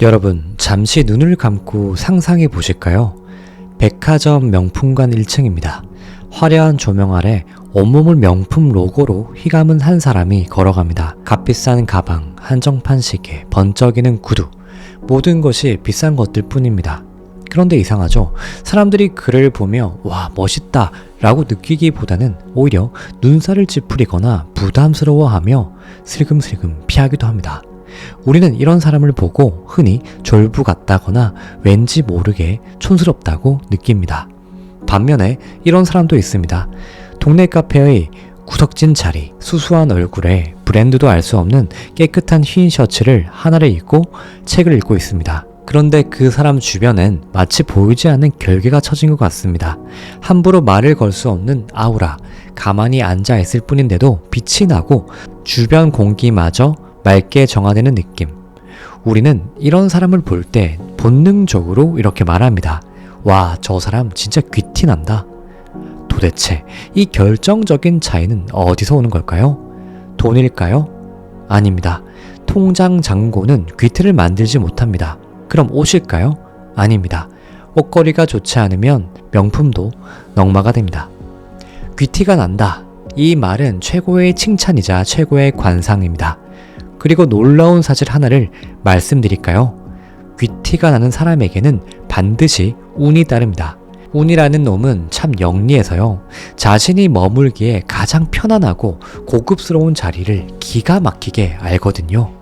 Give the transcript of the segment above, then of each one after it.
여러분, 잠시 눈을 감고 상상해 보실까요? 백화점 명품관 1층입니다. 화려한 조명 아래 온몸을 명품 로고로 휘감은 한 사람이 걸어갑니다. 값비싼 가방, 한정판 시계, 번쩍이는 구두, 모든 것이 비싼 것들 뿐입니다. 그런데 이상하죠? 사람들이 그를 보며 와, 멋있다 라고 느끼기보다는 오히려 눈살을 찌푸리거나 부담스러워하며 슬금슬금 피하기도 합니다. 우리는 이런 사람을 보고 흔히 졸부 같다거나 왠지 모르게 촌스럽다고 느낍니다. 반면에 이런 사람도 있습니다. 동네 카페의 구석진 자리, 수수한 얼굴에 브랜드도 알 수 없는 깨끗한 흰 셔츠를 하나를 입고 책을 읽고 있습니다. 그런데 그 사람 주변엔 마치 보이지 않는 결계가 쳐진 것 같습니다. 함부로 말을 걸 수 없는 아우라, 가만히 앉아 있을 뿐인데도 빛이 나고 주변 공기마저 맑게 정화되는 느낌. 우리는 이런 사람을 볼 때 본능적으로 이렇게 말합니다. 와, 저 사람 진짜 귀티 난다. 도대체 이 결정적인 차이는 어디서 오는 걸까요? 돈일까요? 아닙니다. 통장 잔고는 귀티를 만들지 못합니다. 그럼 옷일까요? 아닙니다. 옷걸이가 좋지 않으면 명품도 넉마가 됩니다. 귀티가 난다. 이 말은 최고의 칭찬이자 최고의 관상입니다. 그리고 놀라운 사실 하나를 말씀드릴까요? 귀티가 나는 사람에게는 반드시 운이 따릅니다. 운이라는 놈은 참 영리해서요. 자신이 머물기에 가장 편안하고 고급스러운 자리를 기가 막히게 알거든요.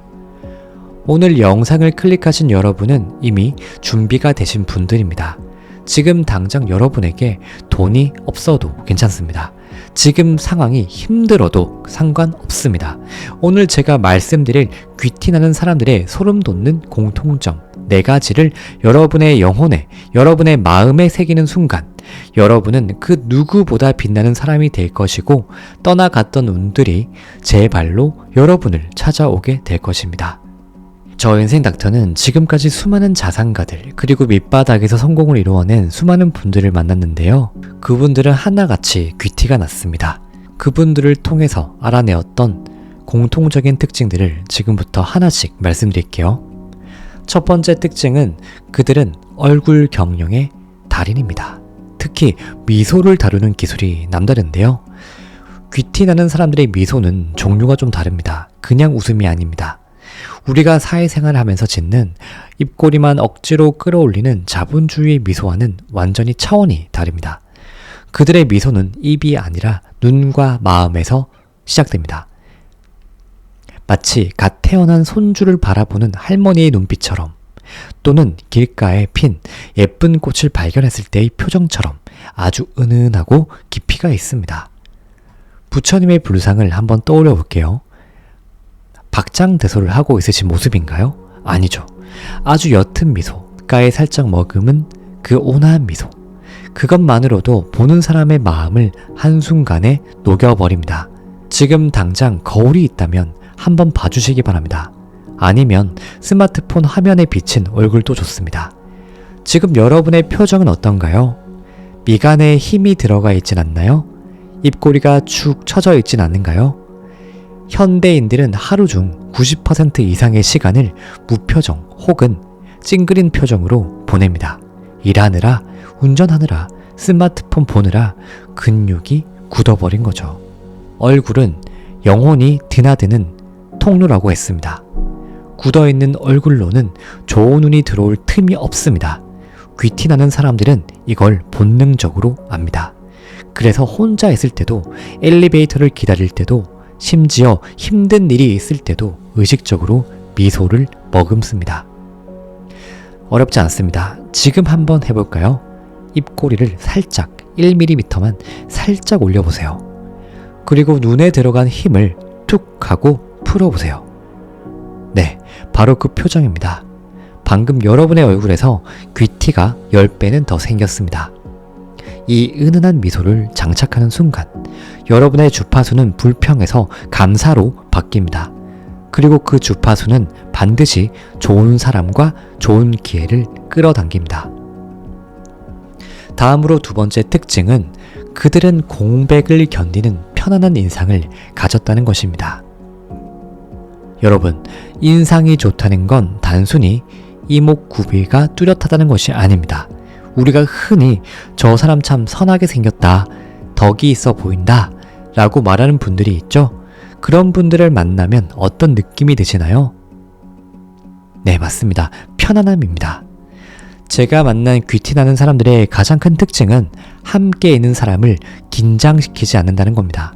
오늘 영상을 클릭하신 여러분은 이미 준비가 되신 분들입니다. 지금 당장 여러분에게 돈이 없어도 괜찮습니다. 지금 상황이 힘들어도 상관없습니다. 오늘 제가 말씀드릴 귀티나는 사람들의 소름 돋는 공통점 4가지를 여러분의 영혼에, 여러분의 마음에 새기는 순간 여러분은 그 누구보다 빛나는 사람이 될 것이고 떠나갔던 운들이 제 발로 여러분을 찾아오게 될 것입니다. 저 인생 닥터는 지금까지 수많은 자산가들 그리고 밑바닥에서 성공을 이루어낸 수많은 분들을 만났는데요. 그분들은 하나같이 귀티가 났습니다. 그분들을 통해서 알아내었던 공통적인 특징들을 지금부터 하나씩 말씀드릴게요. 첫 번째 특징은 그들은 얼굴 경영의 달인입니다. 특히 미소를 다루는 기술이 남다른데요. 귀티나는 사람들의 미소는 종류가 좀 다릅니다. 그냥 웃음이 아닙니다. 우리가 사회생활을 하면서 짓는 입꼬리만 억지로 끌어올리는 자본주의의 미소와는 완전히 차원이 다릅니다. 그들의 미소는 입이 아니라 눈과 마음에서 시작됩니다. 마치 갓 태어난 손주를 바라보는 할머니의 눈빛처럼 또는 길가에 핀 예쁜 꽃을 발견했을 때의 표정처럼 아주 은은하고 깊이가 있습니다. 부처님의 불상을 한번 떠올려 볼게요. 박장대소를 하고 있으신 모습인가요? 아니죠. 아주 옅은 미소, 가에 살짝 머금은 그 온화한 미소. 그것만으로도 보는 사람의 마음을 한순간에 녹여버립니다. 지금 당장 거울이 있다면 한번 봐주시기 바랍니다. 아니면 스마트폰 화면에 비친 얼굴도 좋습니다. 지금 여러분의 표정은 어떤가요? 미간에 힘이 들어가 있진 않나요? 입꼬리가 축 처져 있진 않은가요? 현대인들은 하루 중 90% 이상의 시간을 무표정 혹은 찡그린 표정으로 보냅니다. 일하느라, 운전하느라, 스마트폰 보느라 근육이 굳어버린 거죠. 얼굴은 영혼이 드나드는 통로라고 했습니다. 굳어있는 얼굴로는 좋은 눈이 들어올 틈이 없습니다. 귀티나는 사람들은 이걸 본능적으로 압니다. 그래서 혼자 있을 때도, 엘리베이터를 기다릴 때도, 심지어 힘든 일이 있을 때도 의식적으로 미소를 머금습니다. 어렵지 않습니다. 지금 한번 해볼까요? 입꼬리를 살짝 1mm만 살짝 올려보세요. 그리고 눈에 들어간 힘을 툭 하고 풀어보세요. 네, 바로 그 표정입니다. 방금 여러분의 얼굴에서 귀티가 10배는 더 생겼습니다. 이 은은한 미소를 장착하는 순간 여러분의 주파수는 불평에서 감사로 바뀝니다. 그리고 그 주파수는 반드시 좋은 사람과 좋은 기회를 끌어당깁니다. 다음으로 두 번째 특징은 그들은 공백을 견디는 편안한 인상을 가졌다는 것입니다. 여러분, 인상이 좋다는 건 단순히 이목구비가 뚜렷하다는 것이 아닙니다. 우리가 흔히 저 사람 참 선하게 생겼다, 덕이 있어 보인다 라고 말하는 분들이 있죠. 그런 분들을 만나면 어떤 느낌이 드시나요? 네, 맞습니다. 편안함입니다. 제가 만난 귀티나는 사람들의 가장 큰 특징은 함께 있는 사람을 긴장시키지 않는다는 겁니다.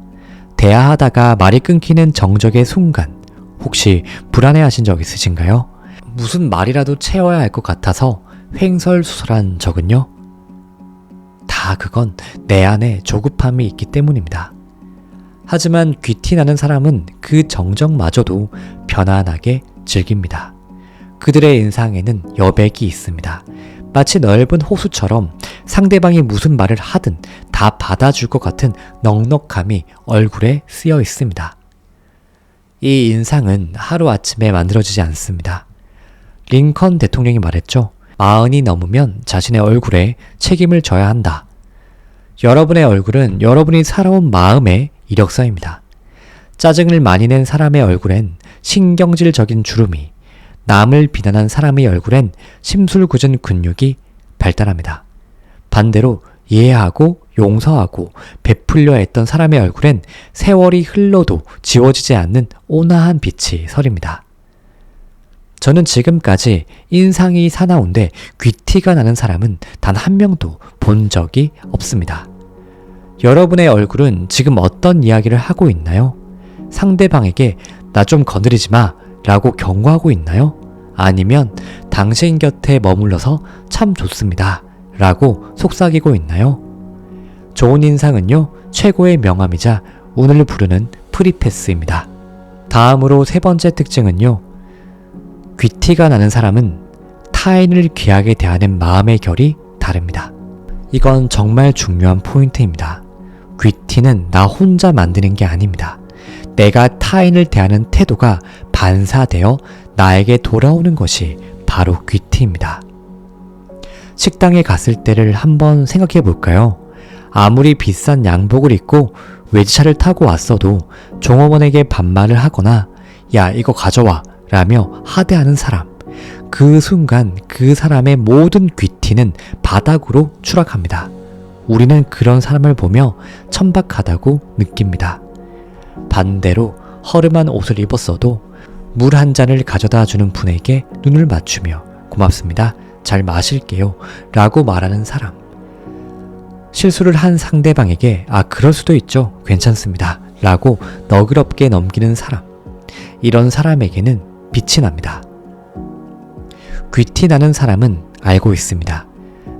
대화하다가 말이 끊기는 정적의 순간, 혹시 불안해하신 적 있으신가요? 무슨 말이라도 채워야 할 것 같아서 횡설수설한 적은요? 다 그건 내 안에 조급함이 있기 때문입니다. 하지만 귀티나는 사람은 그 정적마저도 편안하게 즐깁니다. 그들의 인상에는 여백이 있습니다. 마치 넓은 호수처럼 상대방이 무슨 말을 하든 다 받아줄 것 같은 넉넉함이 얼굴에 쓰여 있습니다. 이 인상은 하루아침에 만들어지지 않습니다. 링컨 대통령이 말했죠. 40이 넘으면 자신의 얼굴에 책임을 져야 한다. 여러분의 얼굴은 여러분이 살아온 마음의 이력서입니다. 짜증을 많이 낸 사람의 얼굴엔 신경질적인 주름이, 남을 비난한 사람의 얼굴엔 심술궂은 근육이 발달합니다. 반대로 이해하고 용서하고 베풀려 했던 사람의 얼굴엔 세월이 흘러도 지워지지 않는 온화한 빛이 서립니다. 저는 지금까지 인상이 사나운데 귀티가 나는 사람은 단 한 명도 본 적이 없습니다. 여러분의 얼굴은 지금 어떤 이야기를 하고 있나요? 상대방에게 나 좀 거느리지 마 라고 경고하고 있나요? 아니면 당신 곁에 머물러서 참 좋습니다 라고 속삭이고 있나요? 좋은 인상은요, 최고의 명함이자 운을 부르는 프리패스입니다. 다음으로 세 번째 특징은요, 귀티가 나는 사람은 타인을 귀하게 대하는 마음의 결이 다릅니다. 이건 정말 중요한 포인트입니다. 귀티는 나 혼자 만드는 게 아닙니다. 내가 타인을 대하는 태도가 반사되어 나에게 돌아오는 것이 바로 귀티입니다. 식당에 갔을 때를 한번 생각해 볼까요? 아무리 비싼 양복을 입고 외제차를 타고 왔어도 종업원에게 반말을 하거나 야 이거 가져와 라며 하대하는 사람, 그 순간 그 사람의 모든 귀티는 바닥으로 추락합니다. 우리는 그런 사람을 보며 천박하다고 느낍니다. 반대로 허름한 옷을 입었어도 물 한 잔을 가져다 주는 분에게 눈을 맞추며 고맙습니다, 잘 마실게요 라고 말하는 사람, 실수를 한 상대방에게 아 그럴 수도 있죠, 괜찮습니다 라고 너그럽게 넘기는 사람, 이런 사람에게는 빛이 납니다. 귀티 나는 사람은 알고 있습니다.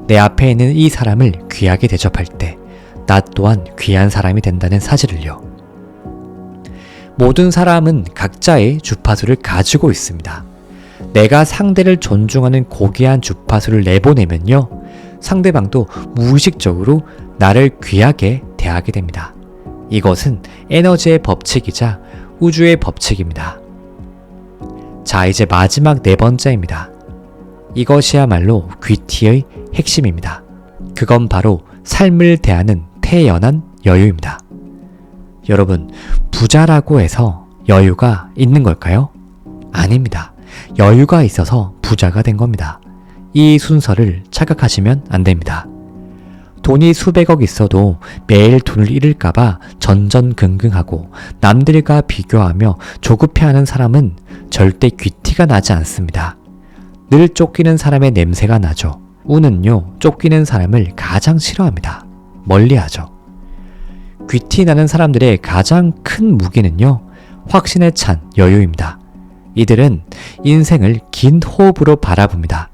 내 앞에 있는 이 사람을 귀하게 대접할 때 나 또한 귀한 사람이 된다는 사실을요. 모든 사람은 각자의 주파수를 가지고 있습니다. 내가 상대를 존중하는 고귀한 주파수를 내보내면요, 상대방도 무의식적으로 나를 귀하게 대하게 됩니다. 이것은 에너지의 법칙이자 우주의 법칙입니다. 자, 이제 마지막 네 번째입니다. 이것이야말로 귀티의 핵심입니다. 그건 바로 삶을 대하는 태연한 여유입니다. 여러분, 부자라고 해서 여유가 있는 걸까요? 아닙니다. 여유가 있어서 부자가 된 겁니다. 이 순서를 착각하시면 안 됩니다. 돈이 수백억 있어도 매일 돈을 잃을까봐 전전긍긍하고 남들과 비교하며 조급해하는 사람은 절대 귀티가 나지 않습니다. 늘 쫓기는 사람의 냄새가 나죠. 운은요, 쫓기는 사람을 가장 싫어합니다. 멀리하죠. 귀티 나는 사람들의 가장 큰 무기는요, 확신에 찬 여유입니다. 이들은 인생을 긴 호흡으로 바라봅니다.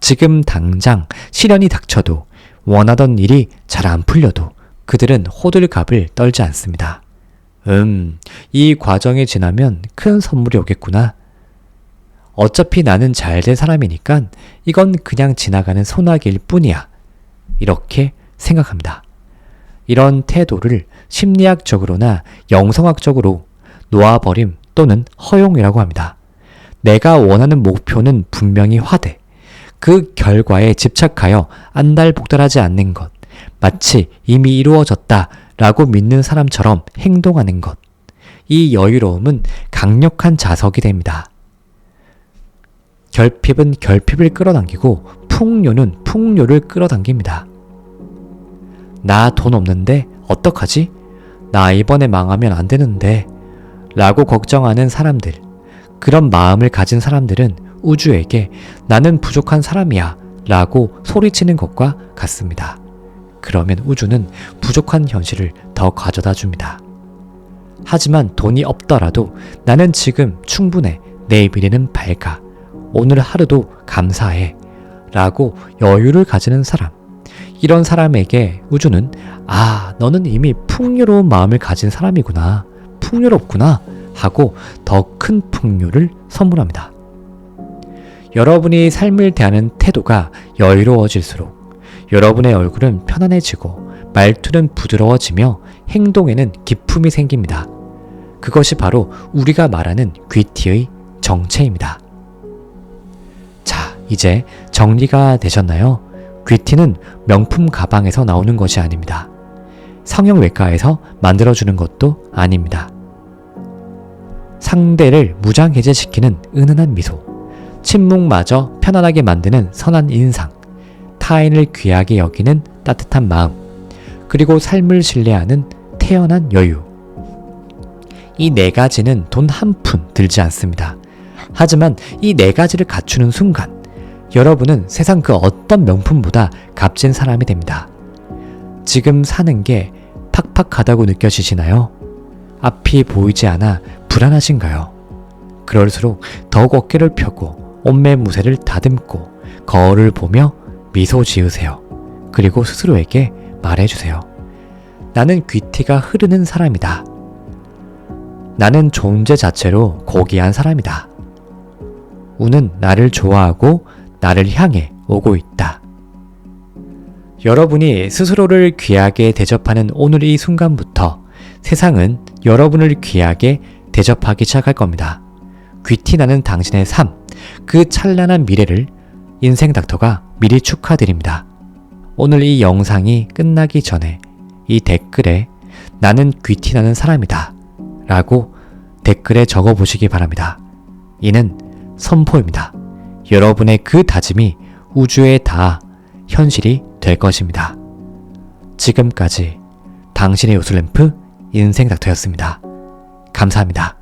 지금 당장 시련이 닥쳐도 원하던 일이 잘 안 풀려도 그들은 호들갑을 떨지 않습니다. 이 과정이 지나면 큰 선물이 오겠구나. 어차피 나는 잘 될 사람이니까 이건 그냥 지나가는 소나기일 뿐이야. 이렇게 생각합니다. 이런 태도를 심리학적으로나 영성학적으로 놓아버림 또는 허용이라고 합니다. 내가 원하는 목표는 분명히 화대, 그 결과에 집착하여 안달복달하지 않는 것, 마치 이미 이루어졌다라고 믿는 사람처럼 행동하는 것, 이 여유로움은 강력한 자석이 됩니다. 결핍은 결핍을 끌어당기고 풍요는 풍요를 끌어당깁니다. 나 돈 없는데 어떡하지? 나 이번에 망하면 안 되는데 라고 걱정하는 사람들, 그런 마음을 가진 사람들은 우주에게 나는 부족한 사람이야 라고 소리치는 것과 같습니다. 그러면 우주는 부족한 현실을 더 가져다 줍니다. 하지만 돈이 없더라도 나는 지금 충분해, 내 미래는 밝아, 오늘 하루도 감사해 라고 여유를 가지는 사람, 이런 사람에게 우주는 너는 이미 풍요로운 마음을 가진 사람이구나, 풍요롭구나 하고 더 큰 풍요를 선물합니다. 여러분이 삶을 대하는 태도가 여유로워질수록 여러분의 얼굴은 편안해지고 말투는 부드러워지며 행동에는 기품이 생깁니다. 그것이 바로 우리가 말하는 귀티의 정체입니다. 자, 이제 정리가 되셨나요? 귀티는 명품 가방에서 나오는 것이 아닙니다. 성형외과에서 만들어주는 것도 아닙니다. 상대를 무장해제시키는 은은한 미소, 침묵마저 편안하게 만드는 선한 인상, 타인을 귀하게 여기는 따뜻한 마음, 그리고 삶을 신뢰하는 태연한 여유. 이 네 가지는 돈 한 푼 들지 않습니다. 하지만 이 네 가지를 갖추는 순간 여러분은 세상 그 어떤 명품보다 값진 사람이 됩니다. 지금 사는 게 팍팍하다고 느껴지시나요? 앞이 보이지 않아 불안하신가요? 그럴수록 더욱 어깨를 펴고 옷매무새를 다듬고 거울을 보며 미소 지으세요. 그리고 스스로에게 말해주세요. 나는 귀티가 흐르는 사람이다. 나는 존재 자체로 고귀한 사람이다. 운은 나를 좋아하고 나를 향해 오고 있다. 여러분이 스스로를 귀하게 대접하는 오늘 이 순간부터 세상은 여러분을 귀하게 대접하기 시작할 겁니다. 귀티나는 당신의 삶, 그 찬란한 미래를 인생닥터가 미리 축하드립니다. 오늘 이 영상이 끝나기 전에 이 댓글에 나는 귀티나는 사람이다 라고 댓글에 적어보시기 바랍니다. 이는 선포입니다. 여러분의 그 다짐이 우주에 닿아 현실이 될 것입니다. 지금까지 당신의 요술램프 인생닥터였습니다. 감사합니다.